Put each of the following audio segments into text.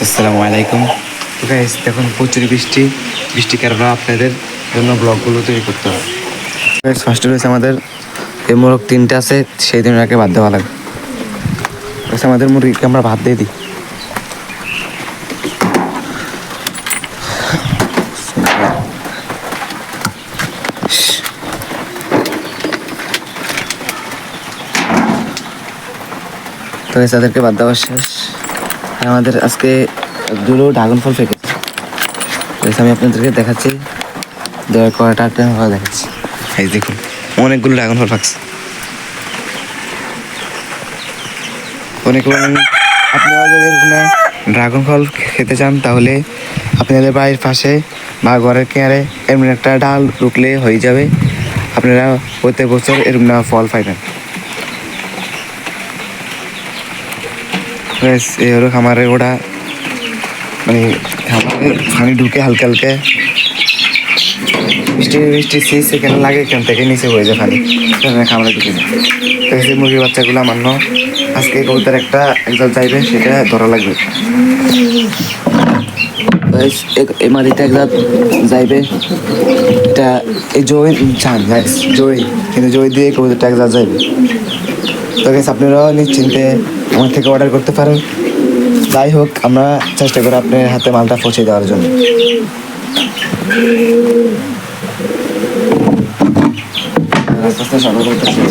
আসসালামু আলাইকুম। তো গাইস দেখুন প্রচুর বৃষ্টি কারণে আপনাদের জন্য ব্লগগুলো তৈরি করতে হবে। গাইস ফার্স্টে রয়েছে আমাদের এই মোরগ তিনটে আছে, সেই দিনটাকে ভাত দেওয়া লাগে। আমাদের মুরগিকে আমরা ভাত দিয়ে দিই। তো গাইস তাদেরকে ভাত দেওয়া শেষ। আর আমাদের আজকে দুটো ড্রাগন ফল ফেকেছে। আমি আপনাদেরকে দেখাচ্ছি, কয়টা ফল দেখাচ্ছি। এই দেখুন অনেকগুলো ড্রাগন ফল ফাঁকছে। অনেকগুলো আপনারা যদি ড্রাগন ফল খেতে চান তাহলে আপনাদের বাড়ির পাশে বা ঘরের কেয়ারে এমন একটা ডাল রুকলে হয়ে যাবে, আপনারা প্রত্যেক বছর এরকম না ফল পাইবেন। এই হলো খামারে ওটা, মানে খামারে পানি ঢুকে হালকা হালকা বৃষ্টি সেখানে লাগে, এখান থেকে নিচে হয়ে যায় পানি, খামারে ঢুকে যায়। তো সেই মুরগির বাচ্চাগুলো মান্য আজকে কবুতর একটা একদল চাইবে, সেটা ধরা লাগবে। এই মাটিটা একদম যাইবে, এটা এই জয় চান জয়, কিন্তু জয় দিয়ে কবুতরটা একদম যাইবে। তো গেছে আপনারাও নিশ্চিন্তে আমার থেকে অর্ডার করতে পারেন। যাই হোক, আমরা চেষ্টা করি আপনার হাতে মালটা পৌঁছে দেওয়ার জন্য। আস্তে আস্তে সকাল করতেছি।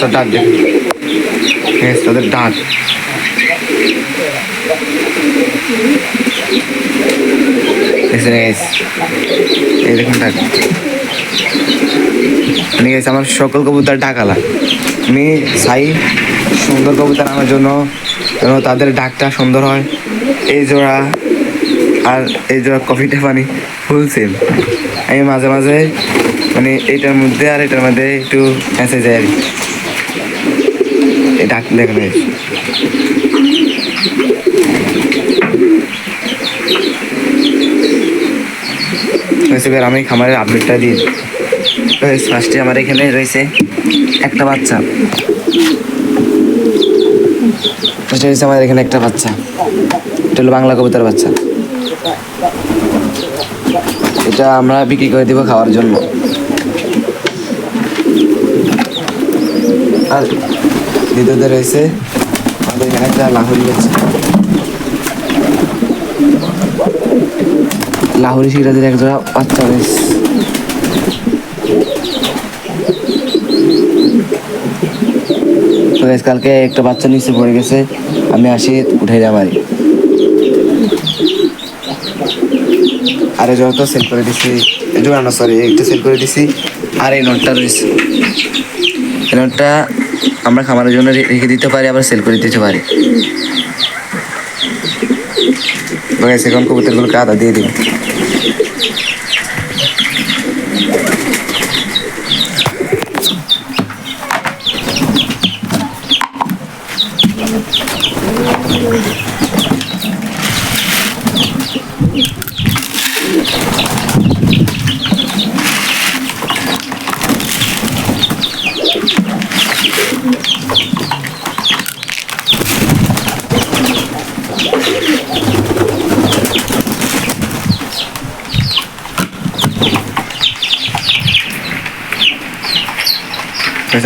তো ডাক দেবে, তাদের ডাক এই দেখুন ডাক। আমার সকল কবুতর ডাকালা, আমি চাই সুন্দর কবুতর আনার জন্য, যেন তাদের ডাকটা সুন্দর হয়। এই জোড়া আর এই জোড়া কফিটা পানি ফুল সেম। আমি মাঝে মাঝে মানে এইটার মধ্যে আর এটার মধ্যে একটু এসে যায় আর এই ডাক লেখানো আমি খামারের আপডেটটা দিই। ফার্স্টে আমার এখানে রয়েছে একটা বাচ্চা, আমাদের এখানে একটা বাচ্চা, এটা হলো বাংলা কবুতর বাচ্চা। এটা আমরা বিক্রি করে দিব খাওয়ার জন্য। আর দ্বিতীয়তে রয়েছে আমাদের এখানে একটা লাহোরি বাচ্চা, লাহোরি সিরাজের একজোড়া বাচ্চা রয়েছে। তো কালকে একটা বাচ্চা নিচে পড়ে গেছে, আমি আসি উঠে যাই মারি। আর এই জোড়াটা সেল করে দিছি, এই জোড়া না সরি, একটা সেল করে দিছি। আর এই নোটটা রয়েছে, এই নোটটা আমরা খামারের জন্য রেখে দিতে পারি, আবার সেল করে দিতে পারি। এখন কবুতরগুলোকে আদা দিয়ে দিই।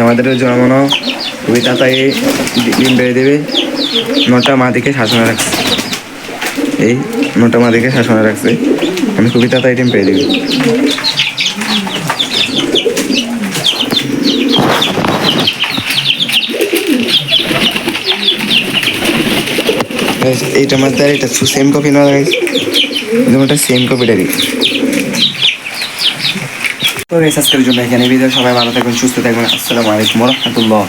আমাদের জন্মানো খুবই তাড়াতাড়ি ডিম বেড়ে দেবে। নটা মাদিকে শাসনে রাখছে, এই নটা মাদিকে শাসনে রাখছে, আমি খুবই তাড়াতাড়ি ডিম পেয়ে দেবে। এইটা মধ্যে এটা সেম কপি না, এটা সেম কপিটারই। তো আজকের জন্য এখানে ভিডিও, সবাই ভালো থাকবেন, সুস্থ থাকবেন। আসসালামু আলাইকুম ওয়া রাহমাতুল্লাহ।